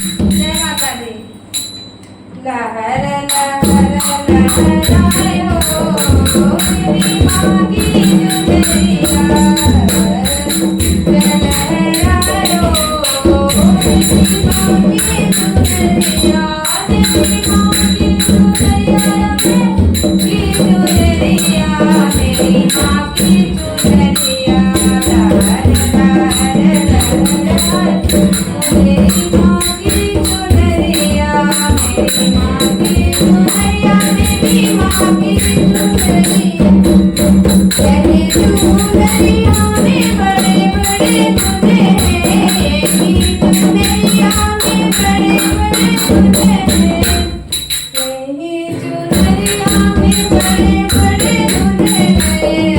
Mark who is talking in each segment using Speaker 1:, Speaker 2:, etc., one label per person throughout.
Speaker 1: जय माता दी। लहर लहर लहराए हो मेरी माँ की चुनरिया, लहराए हो मेरी माँ की चुनरिया, मेरी माँ की चुनरिया, की चुनरिया, मेरी माँ की चुनरिया, लहर लहर लहराए मेरी माँ की चुनरिया, मेरी माँ की चुनरिया, मेरी माँ की चुनरिया, तेरी चुनरिया में बड़े बड़े गुण हैं, तेरी चुनरिया में बड़े बड़े गुण हैं, तेरी चुनरिया में बड़े बड़े गुण हैं,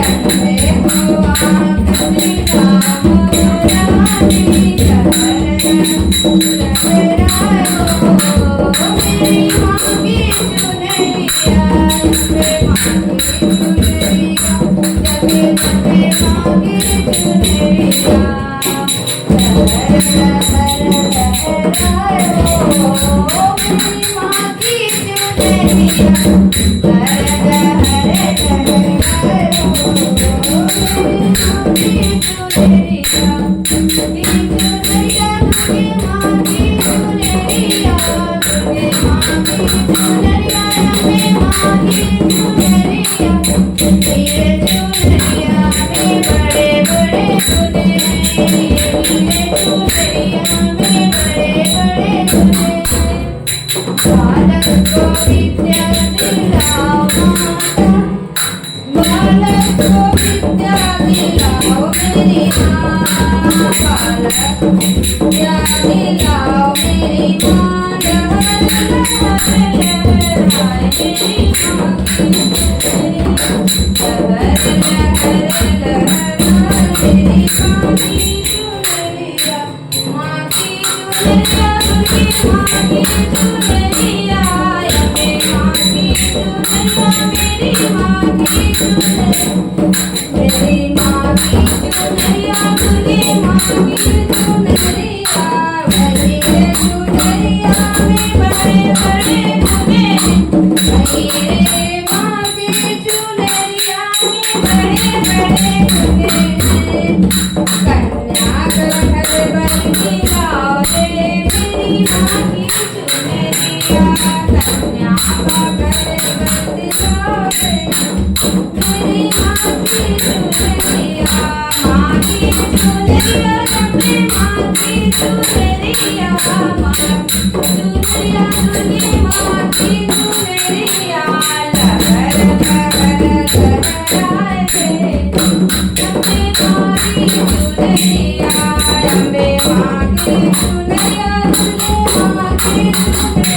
Speaker 1: अम्बे हो आंख दिखाओ रानी मेरी माँ की चुनरिया, अम्बे माँ की चुनरिया, जगे जगे माँ की चुनरिया, लहर लहराए हो मेरी माँ की चुनरिया, लहर लहराए हो मेरी माँ की चुनरिया, चुनरिया तुझे माँ की चुनरिया, तुझे माँ की चुनरिया, हमें माँ की चुनरिया, तेरे चुनरिया में बड़े बड़े गुण हैं, तेरे चुनरिया में बड़े बड़े गुण हैं, बालक को विद्या दिलाओ माता, बालक को विद्या दिलाओ मेरी माँ, बालक विद्या दिलाओ मेरी माँ, लहर लहर लहराए मेरी माँ की चुनरिया, लहर लहर लहराए मेरी माँ की चुनरिया, माँ की चुनरिया तुझी माँ की चुनरिया, अम्बे माँ की चुनरिया, मेरी माँ की चुनरिया, मेरी माँ की चुनरिया तुझी माँ की चुनरिया, वही रे चुनरिया में बड़े बड़े गुण हैं, वही रे माँ की चुनरिया में बड़े बड़े गुण हैं, कन्या घर बन की लाओ रे मेरी माँ की चुनरिया, कन्या का घर बन लाओ रे मेरी माँ की चुनरिया, माँ की चुनरिया, अपने माँ की चुनरिया, माँ चुनरिया तुझे माँ की चुनरिया, लहर लहर लहराए रे अपने माँ की चुनरिया, अम्बे माँ की चुनरिया, तुझे माँ की चुनरिया,